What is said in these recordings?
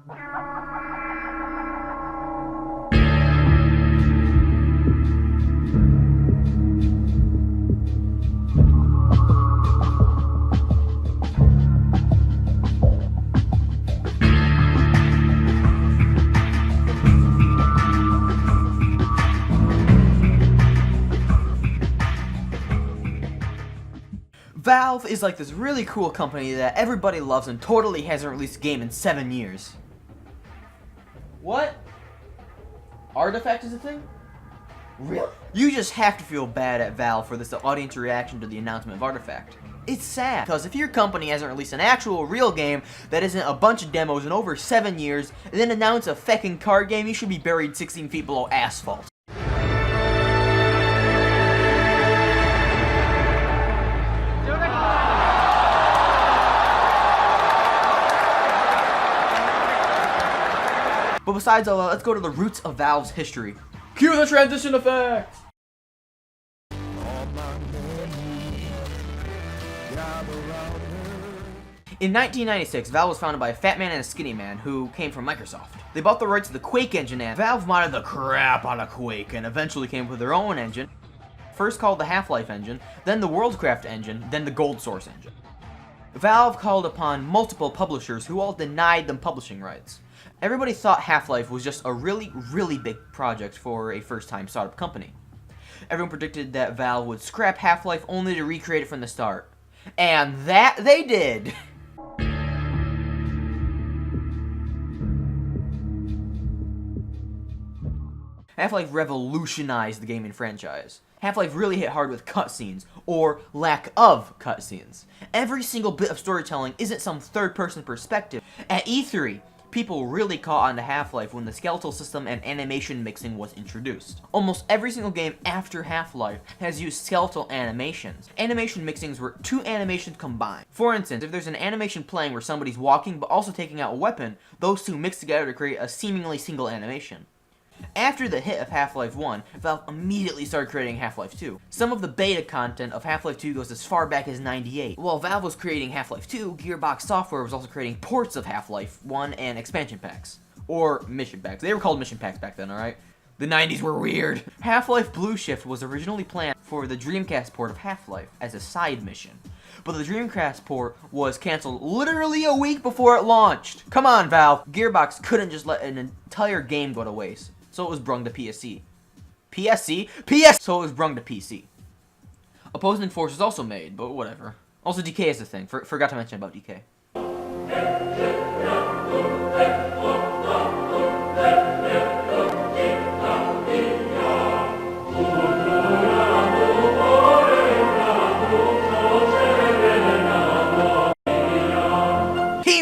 Valve is like this really cool company that everybody loves and totally hasn't released a game in 7 years. What? Artifact is a thing? Really? You just have to feel bad at Valve for this audience reaction to the announcement of Artifact. It's sad, because if your company hasn't released an actual real game that isn't a bunch of demos in over 7 years, and then announce a feckin' card game, you should be buried 16 feet below asphalt. But besides all that, let's go to the roots of Valve's history. Cue the transition effect! In 1996, Valve was founded by a fat man and a skinny man who came from Microsoft. They bought the rights to the Quake engine, and Valve modded the crap out of Quake and eventually came up with their own engine. First called the Half-Life engine, then the Worldcraft engine, then the Gold Source engine. Valve called upon multiple publishers who all denied them publishing rights. Everybody thought Half-Life was just a really, really big project for a first-time startup company. Everyone predicted that Valve would scrap Half-Life only to recreate it from the start. And that they did! Half-Life revolutionized the gaming franchise. Half-Life really hit hard with cutscenes, or lack of cutscenes. Every single bit of storytelling isn't some third-person perspective. At E3, people really caught on to Half-Life when the skeletal system and animation mixing was introduced. Almost every single game after Half-Life has used skeletal animations. Animation mixings were two animations combined. For instance, if there's an animation playing where somebody's walking but also taking out a weapon, those two mix together to create a seemingly single animation. After the hit of Half-Life 1, Valve immediately started creating Half-Life 2. Some of the beta content of Half-Life 2 goes as far back as '98. While Valve was creating Half-Life 2, Gearbox Software was also creating ports of Half-Life 1 and expansion packs. Or mission packs. They were called mission packs back then, alright? The 90s were weird. Half-Life Blue Shift was originally planned for the Dreamcast port of Half-Life as a side mission. But the Dreamcast port was cancelled literally a week before it launched. Come on, Valve. Gearbox couldn't just let an entire game go to waste. So it was brung to PSC. PSC? PS! So it was brung to PC. Opposing Force was also made, but whatever. Also, DK is a thing. Forgot to mention about DK.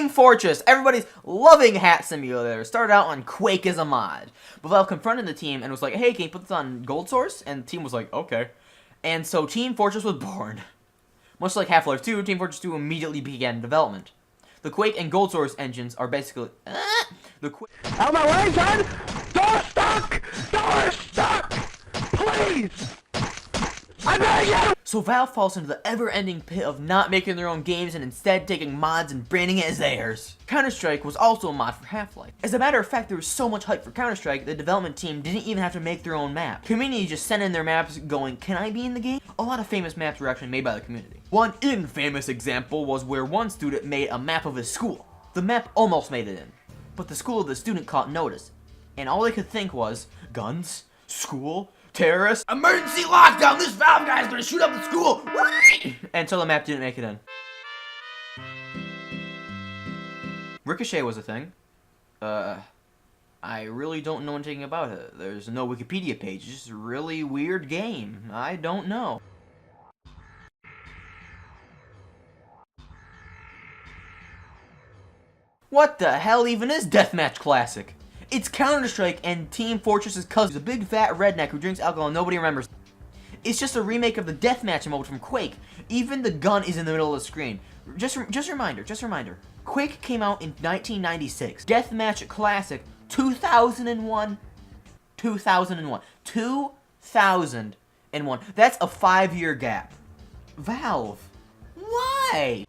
Fortress. Everybody's loving Hat Simulator. Started out on Quake as a mod. But Valve confronted the team and was like, hey, can you put this on Gold Source? And the team was like, okay. And so Team Fortress was born. Much like Half-Life 2, Team Fortress 2 immediately began development. The Quake and Gold Source engines are basically... the Quake... Out of my way, son! Door stuck! Door stuck! Please! I beg you! So Valve falls into the ever-ending pit of not making their own games and instead taking mods and branding it as theirs. Counter-Strike was also a mod for Half-Life. As a matter of fact, there was so much hype for Counter-Strike, the development team didn't even have to make their own map. Community just sent in their maps going, can I be in the game? A lot of famous maps were actually made by the community. One infamous example was where one student made a map of his school. The map almost made it in, but the school of the student caught notice, and all they could think was, guns? School? Terrorists? Emergency lockdown! This Valve guy's gonna shoot up the school! And so the map didn't make it in. Ricochet was a thing. I really don't know anything about it. There's no Wikipedia page. It's just a really weird game. I don't know. What the hell even is Deathmatch Classic? It's Counter-Strike and Team Fortress's cousin. He's a big fat redneck who drinks alcohol and nobody remembers. It's just a remake of the Deathmatch mode from Quake. Even the gun is in the middle of the screen. Just reminder. Quake came out in 1996. Deathmatch Classic, 2001. 2001. That's a 5-year gap. Valve. Why?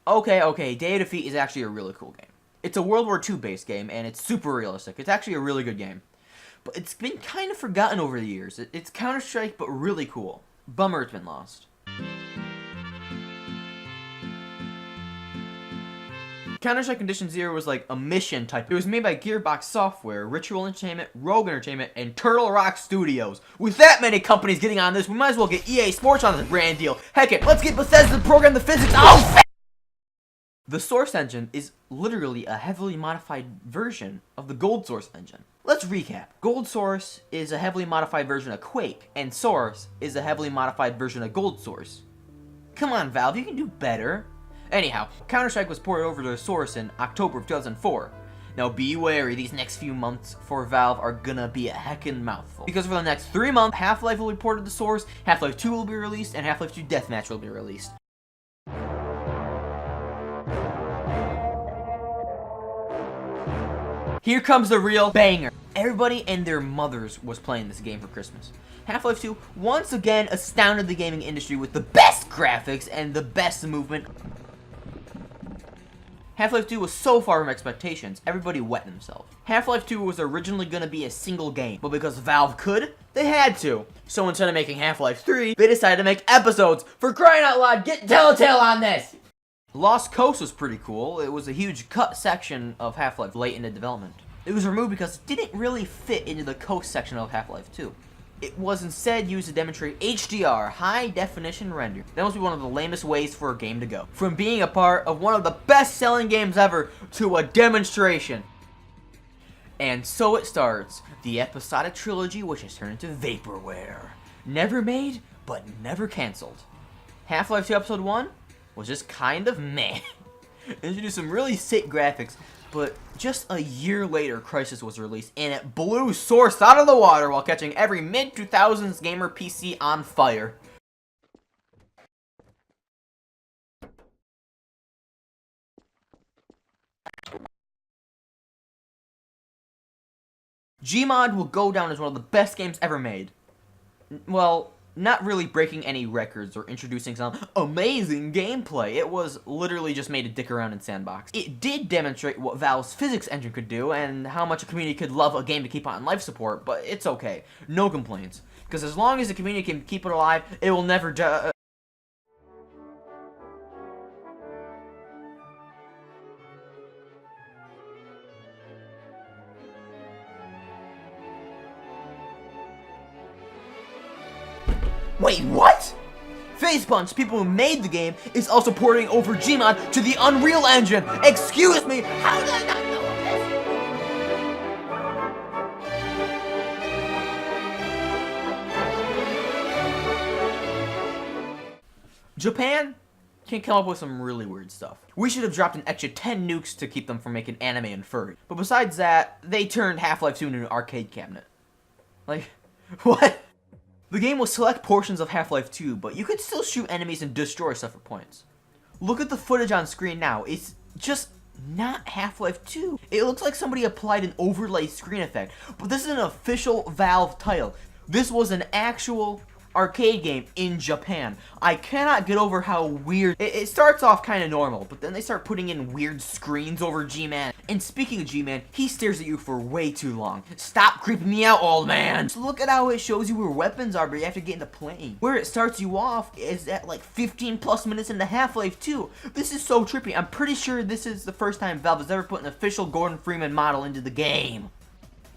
Okay, Day of Defeat is actually a really cool game. It's a World War II based game, and it's super realistic. It's actually a really good game. But it's been kind of forgotten over the years. It's Counter-Strike, but really cool. Bummer it's been lost. Counter-Strike Condition Zero was like a mission type. It was made by Gearbox Software, Ritual Entertainment, Rogue Entertainment, and Turtle Rock Studios. With that many companies getting on this, we might as well get EA Sports on this brand deal. Heck it, let's get Bethesda to program the physics. Oh, the Source engine is literally a heavily modified version of the Gold Source engine. Let's recap. Gold Source is a heavily modified version of Quake, and Source is a heavily modified version of Gold Source. Come on, Valve, you can do better. Anyhow, Counter-Strike was ported over to Source in October of 2004. Now be wary, these next few months for Valve are gonna be a heckin' mouthful. Because for the next 3 months, Half-Life will be ported to Source, Half-Life 2 will be released, and Half-Life 2 Deathmatch will be released. Here comes the real banger. Everybody and their mothers was playing this game for Christmas. Half-Life 2 once again astounded the gaming industry with the best graphics and the best movement. Half-Life 2 was so far from expectations, everybody wet themselves. Half-Life 2 was originally going to be a single game, but because Valve could, they had to. So instead of making Half-Life 3, they decided to make episodes. For crying out loud, get Telltale on this! Lost Coast was pretty cool. It was a huge cut section of Half-Life late into development. It was removed because it didn't really fit into the Coast section of Half-Life 2. It was instead used to demonstrate HDR, high definition render. That must be one of the lamest ways for a game to go. From being a part of one of the best selling games ever to a demonstration. And so it starts, the episodic trilogy which has turned into vaporware. Never made, but never cancelled. Half-Life 2 Episode 1 was just kind of meh. Introduced some really sick graphics, but just a year later, Crysis was released, and it blew Source out of the water while catching every mid-2000s gamer PC on fire. Gmod will go down as one of the best games ever made. Well, not really breaking any records or introducing some amazing gameplay. It was literally just made to dick around in Sandbox. It did demonstrate what Valve's physics engine could do and how much a community could love a game to keep on life support, but it's okay. No complaints. Because as long as the community can keep it alive, it will never Wait, what? Facepunch, people who made the game, is also porting over Gmod to the Unreal Engine. Excuse me, how did I not know this? Japan can come up with some really weird stuff. We should have dropped an extra 10 nukes to keep them from making anime and furry. But besides that, they turned Half-Life 2 into an arcade cabinet. Like, what? The game will select portions of Half-Life 2, but you can still shoot enemies and destroy stuff for points. Look at the footage on screen now. It's just not Half-Life 2. It looks like somebody applied an overlay screen effect, but this is an official Valve title. This was an actual arcade game in Japan. I cannot get over how weird. It starts off kind of normal, but then they start putting in weird screens over G-Man. And speaking of G-Man, he stares at you for way too long. Stop creeping me out, old man. Just look at how it shows you where weapons are, but you have to get into playing. Where it starts you off is at like 15 plus minutes into Half-Life 2. This is so trippy. I'm pretty sure this is the first time Valve has ever put an official Gordon Freeman model into the game.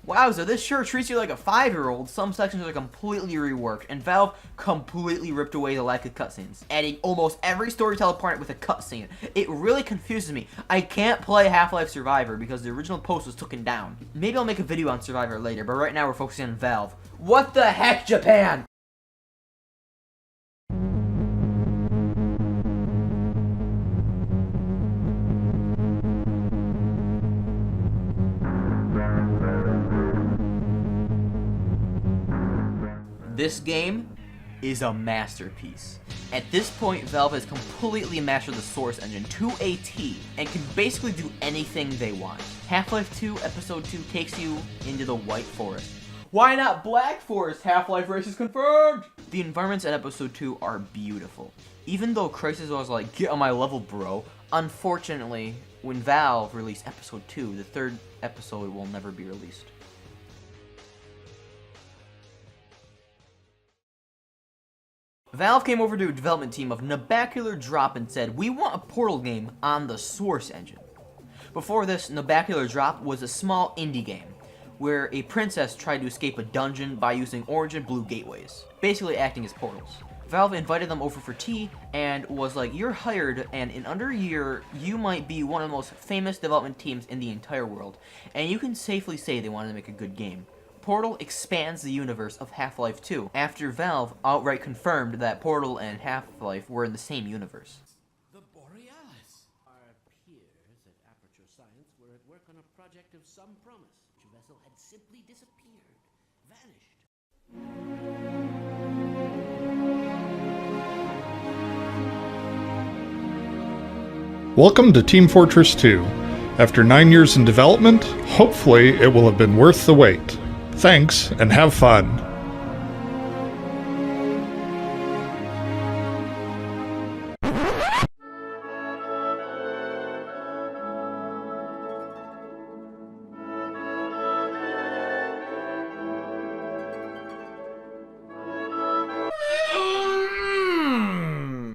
Wowza, this sure treats you like a 5-year-old. Some sections are completely reworked, and Valve completely ripped away the lack of cutscenes, adding almost every storyteller part with a cutscene. It really confuses me. I can't play Half-Life Survivor because the original post was taken down. Maybe I'll make a video on Survivor later, but right now we're focusing on Valve. What the heck, Japan? This game is a masterpiece. At this point, Valve has completely mastered the Source engine to a T and can basically do anything they want. Half-Life 2 Episode 2 takes you into the White Forest. Why not Black Forest? Half-Life race is confirmed! The environments in episode 2 are beautiful. Even though Crysis was like, get on my level, bro, unfortunately, when Valve released episode 2, the third episode will never be released. Valve came over to a development team of Nabacular Drop and said, we want a Portal game on the Source engine. Before this, Nabacular Drop was a small indie game, where a princess tried to escape a dungeon by using orange and blue gateways, basically acting as portals. Valve invited them over for tea and was like, you're hired, and in under a year, you might be one of the most famous development teams in the entire world, and you can safely say they wanted to make a good game. Portal expands the universe of Half-Life 2, after Valve outright confirmed that Portal and Half-Life were in the same universe. The Borealis! Our peers at Aperture Science were at work on a project of some promise. The vessel had simply disappeared, vanished. Welcome to Team Fortress 2. After 9 years in development, hopefully it will have been worth the wait. Thanks, and have fun.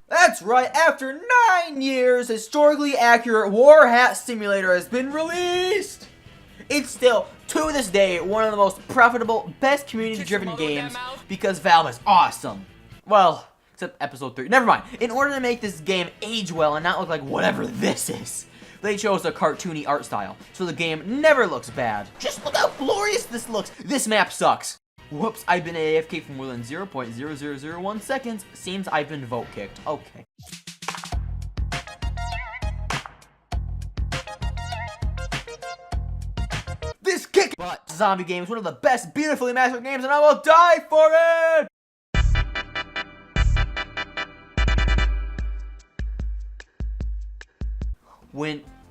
That's right, after 9 years, historically accurate War Hat Simulator has been released! It's still, to this day, one of the most profitable, best community-driven games because Valve is awesome. Well, except episode 3. Never mind. In order to make this game age well and not look like whatever this is, they chose a cartoony art style, so the game never looks bad. Just look how glorious this looks. This map sucks. Whoops, I've been AFK for more than 0.0001 seconds. Seems I've been vote kicked. Okay. This kick butt zombie game is one of the best beautifully mastered games, and I will die for it!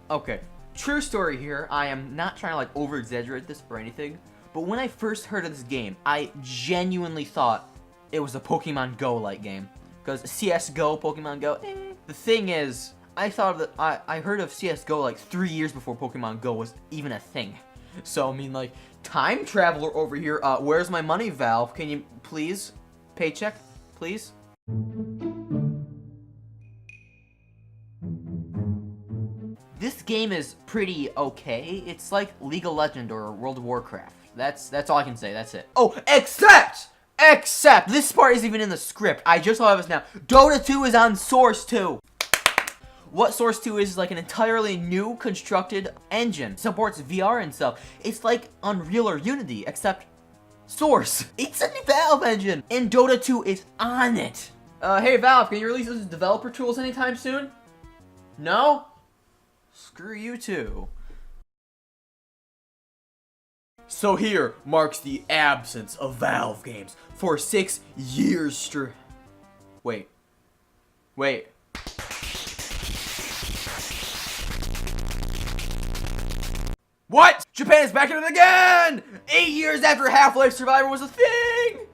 Okay, true story here. I am not trying to like over exaggerate this or anything, but when I first heard of this game, I genuinely thought it was a Pokemon Go like game. Because CSGO, Pokemon Go, The thing is, I thought that I heard of CSGO like 3 years before Pokemon Go was even a thing. So, I mean, like, time traveler over here. Where's my money, Valve? Can you please? Paycheck, please? This game is pretty okay. It's like League of Legends or World of Warcraft. That's all I can say. That's it. Oh, except this part isn't even in the script. I just saw this now. Dota 2 is on Source 2. What Source 2 is like an entirely new constructed engine. Supports VR and stuff. It's like Unreal or Unity, except Source. It's a Valve engine, and Dota 2 is on it. Hey Valve, can you release those developer tools anytime soon? No? Screw you too. So here marks the absence of Valve games for 6 years straight. Wait. What? Japan is back at it again! 8 years after Half-Life Survivor was a thing!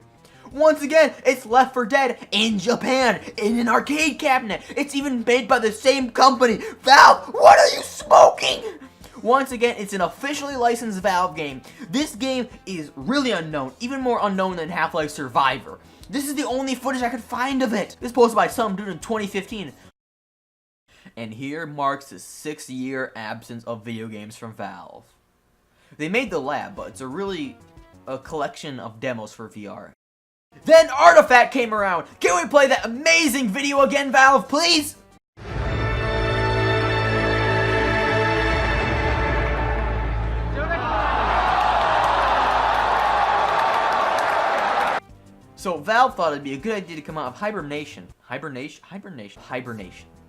Once again, it's Left 4 Dead in Japan, in an arcade cabinet. It's even made by the same company. Valve, what are you smoking? Once again, it's an officially licensed Valve game. This game is really unknown, even more unknown than Half-Life Survivor. This is the only footage I could find of it. This was posted by some dude in 2015. And here marks the 6-year absence of video games from Valve. They made The Lab, but it's a collection of demos for VR. Then Artifact came around. Can we play that amazing video again, Valve, please? So Valve thought it'd be a good idea to come out of hibernation,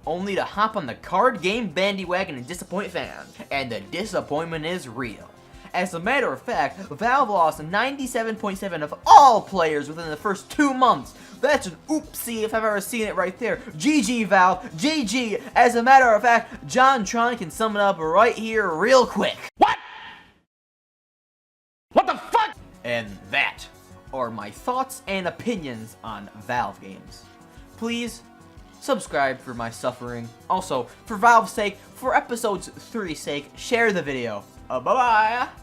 only to hop on the card game bandwagon and disappoint fans. And the disappointment is real. As a matter of fact, Valve lost 97.7% of all players within the first 2 months. That's an oopsie if I've ever seen it right there. GG Valve, GG. As a matter of fact, JonTron can sum it up right here real quick. What? What the fuck? And that are my thoughts and opinions on Valve games. Please subscribe for my suffering. Also, for Valve's sake, for episode's 3's sake, share the video. Bye-bye!